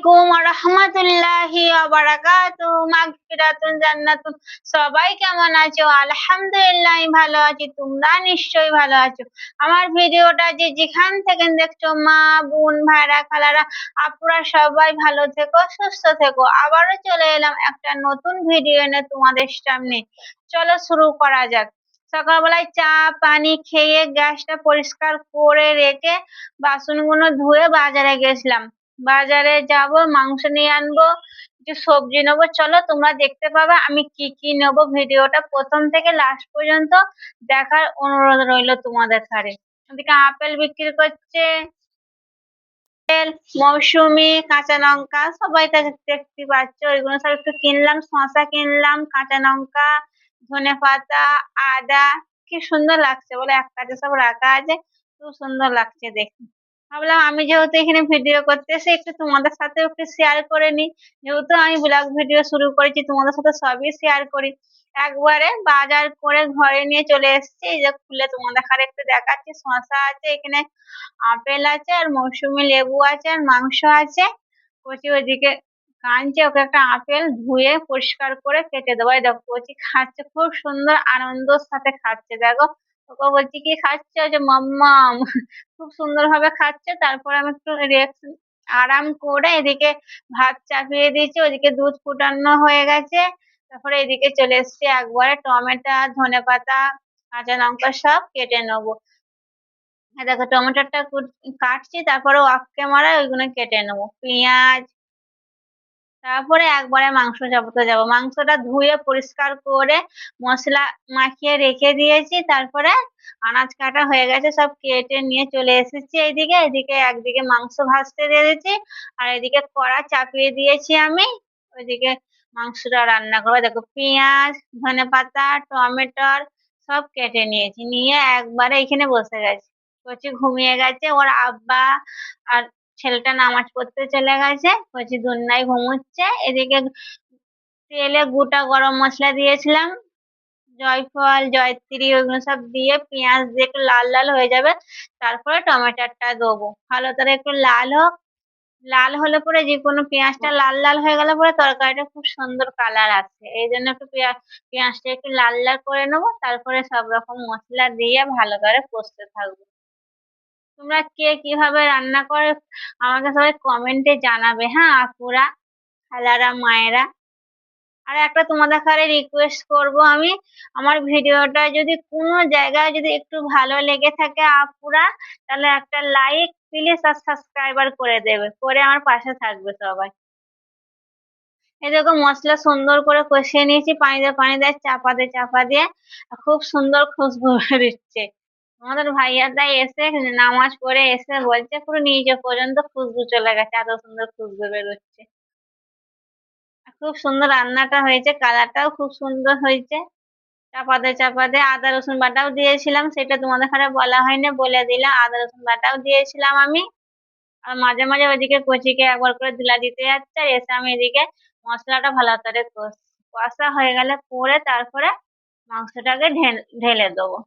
আলাইকুম রাহমাতুল্লাহি ওয়া বারাকাতুহু মাগফিরাতুন জান্নাতুন। সবাই কেমন আছো? আলহামদুলিল্লাহ আমি ভালো আছি, তোমরা নিশ্চয়ই ভালো আছো। আমার ভিডিওটা যে যেখান থেকে দেখছো, মা বোন ভাইরা খালারা আপুরা সবাই ভালো থেকো, সুস্থ থেকো। আবারও চলে এলাম একটা নতুন ভিডিও এনে তোমাদের সামনে। চলো শুরু করা যাক। সকালবেলায় চা পানি খেয়ে গ্যাসটা পরিষ্কার করে রেখে বাসনগুলো ধুয়ে বাজারে গেছিলাম। বাজারে যাব, মাংস নিয়ে আনবো, কিছু সবজি নেবো। চলো তোমরা দেখতে পাবে আমি কি কি নেবো। ভিডিওটা প্রথম থেকে লাস্ট পর্যন্ত দেখার অনুরোধ রইল তোমাদের কাছে। এদিকে আপেল বিক্রি করছে, মৌসুমী, কাঁচা লঙ্কা, সবাই তো দেখতে পাচ্ছ। ওইগুলো সব একটু কিনলাম, শসা কিনলাম, কাঁচা লঙ্কা, ধনেপাতা, আদা। কি সুন্দর লাগছে বলে, এক কাছে সব রাখা আছে, খুব সুন্দর লাগছে দেখতে। ভাবলাম আমি যেহেতু এখানে ভিডিও করতেছি, একটু তোমাদের সাথে একটু শেয়ার করে নিই। যেহেতু আমি ব্লগ ভিডিও শুরু করেছি, তোমাদের সাথে সবই শেয়ার করি। একবারে বাজার করে ঘরে নিয়ে চলে এসেছি। এই যে খুলে তোমাদের কাছে একটু দেখাচ্ছি। শসা আছে এখানে, আপেল আছে, আর মৌসুমী লেবু আছে, আর মাংস আছে। কচি ওইদিকে কাঁদছে, ওকে একটা আপেল ধুয়ে পরিষ্কার করে কেটে দেবো। এই দেখো কচি খাচ্ছে, খুব সুন্দর আনন্দের সাথে খাচ্ছে। দেখো ওকে বলছি কি খাচ্ছে, যে মাম্মাম। খুব সুন্দর ভাবে খাচ্ছে। তারপর আমি একটু রেস্ট আরাম করে এদিকে ভাত চাপিয়ে দিয়েছি, ওইদিকে দুধ ফুটানো হয়ে গেছে। তারপরে এদিকে চলে এসেছি, একবারে টমেটো, ধনেপাতা, কাঁচা লঙ্কা সব কেটে নেবো। দেখো টমেটোটা কাটছি, তারপরে অফ ক্যামেরায় ওইগুলো কেটে নেবো। পেঁয়াজ, তারপরে একবারে মাংস চাপাতে যাবো। মাংসটা ধুয়ে পরিষ্কার করে মশলা মাখিয়ে রেখে দিয়েছি। তারপরে আনাজ কাটা হয়ে গেছে, সব কেটে নিয়ে চলে এসেছি এইদিকে। এদিকে একদিকে মাংস ভাজতে দিয়ে দিয়েছি, আর এদিকে কড়া চাপিয়ে দিয়েছি আমি। ওইদিকে মাংসটা রান্না করবো। দেখো পেঁয়াজ, ধনেপাতা, টমেটোর সব কেটে নিয়েছি, নিয়ে একবারে এখানে বসে গেছি। কচি ঘুমিয়ে গেছে, ওর আব্বা আর ছেলেটা নামাজ পড়তে চলে গেছে। কচি দুনিয়ায় ঘুমোচ্ছে। এদিকে তেলে গোটা গরম মশলা দিয়েছিলাম, জয়ফল, জয়ত্রী, ওইগুলো সব দিয়ে পেঁয়াজ দিয়ে একটু লাল লাল হয়ে যাবে। তারপরে টমেটোটা দেবো, ভালো করে একটু লাল হোক। লাল হলে পরে, যে কোনো পেঁয়াজটা লাল লাল হয়ে গেলে পরে তরকারিটা খুব সুন্দর কালার আসে। এই জন্য একটু পেঁয়াজটা একটু লাল লাল করে নেবো। তারপরে সব রকম মশলা দিয়ে ভালো করে কষতে থাকবো। তোমরা কে কিভাবে রান্না করে আমাকে সবাই কমেন্টে জানাবে, হ্যাঁ আপুরা, খালারা, মায়েরা। আর একটা তোমাদের কাছে রিকোয়েস্ট করব আমি, আমার ভিডিওটা যদি কোনো জায়গায় যদি একটু ভালো লেগে থাকে আপুরা, তাহলে একটা লাইক প্লিজ আর সাবস্ক্রাইবার করে দেবে, করে আমার পাশে থাকবে সবাই। এই দেখো মশলা সুন্দর করে কষিয়ে নিয়েছি, পানি দিয়ে চাপা দিয়ে খুব সুন্দর খুশবু বেরোচ্ছে। আমাদের ভাইয়াটা এসে নামাজ পড়ে এসে বলছে পুরো নিচে পর্যন্ত খুশবু চলে গেছে, এত সুন্দর খুশবু বেরোচ্ছে। খুব সুন্দর রান্নাটা হয়েছে, কালারটাও খুব সুন্দর হয়েছে। চাপা দিয়ে আদা রসুন বাটাও দিয়েছিলাম, সেটা তোমাদের এখানে বলা হয়নি, বলে দিলাম। আদা রসুন বাটাও দিয়েছিলাম আমি। আর মাঝে মাঝে ওইদিকে কচিকে একবার করে দিলা দিতে যাচ্ছে, আর এসে আমি এদিকে মশলাটা ভালো করে কষা হয়ে গেলে পরে তারপরে মাংসটাকে ঢেলে দেবো।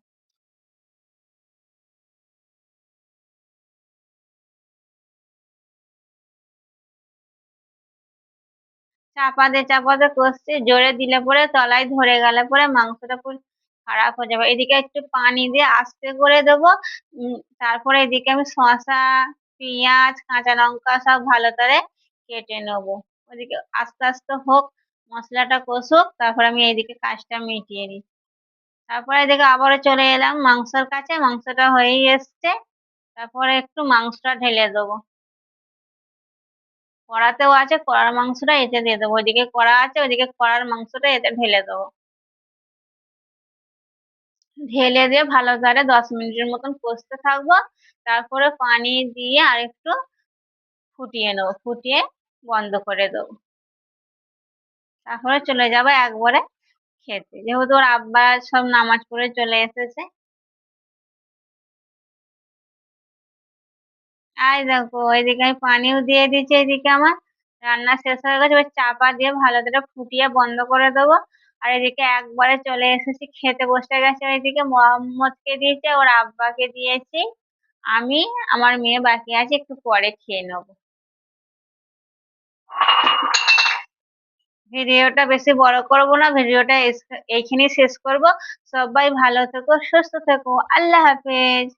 চাপা দিয়ে কষছি, জোরে দিলে পরে তলায় ধরে গেলে পরে মাংসটা পুরো খারাপ হয়ে যাবে। এদিকে একটু পানি দিয়ে আস্তে করে দেবো। তারপরে এদিকে আমি শসা, পেঁয়াজ, কাঁচা লঙ্কা সব ভালো করে কেটে নেবো। ওদিকে আস্তে আস্তে হোক, মশলাটা কষুক, তারপরে আমি এইদিকে কাজটা মিটিয়ে নিই। তারপরে এদিকে আবারও চলে এলাম মাংসের কাছে, মাংসটা হয়েই এসছে। তারপরে একটু মাংসটা ঢেলে দেবো। কড়াতেও আছে, কড়ার মাংসটা এতে দিয়ে দেবো। ওইদিকে কড়া আছে, ওইদিকে কড়ার মাংসটা এতে ঢেলে দেবো। ঢেলে দিয়ে ভালো করে 10 মিনিটের মতন কষতে থাকবো। তারপরে পানি দিয়ে আর একটু ফুটিয়ে নেবো, ফুটিয়ে বন্ধ করে দেবো। তারপরে চলে যাবো একবারে খেতে, যেহেতু ওর আব্বা সব নামাজ পড়ে চলে এসেছে। আর দেখো ওইদিকে আমি পানিও দিয়ে দিচ্ছি, এদিকে আমার রান্না শেষ হয়ে গেছে। এবার চাপা দিয়ে ভালো করে ফুটিয়ে বন্ধ করে দেবো। আর এদিকে একবারে চলে এসেছি, খেতে বসে গেছে। ওইদিকে মোহাম্মদকে দিয়েছে, ওর আব্বাকে দিয়েছি। আমি, আমার মেয়ে বাকি আছে, একটু পরে খেয়ে নেবো। ভিডিওটা বেশি বড় করব না, ভিডিওটা এইখানেই শেষ করব। সবাই ভালো থেকো, সুস্থ থেকো। আল্লাহ হাফেজ।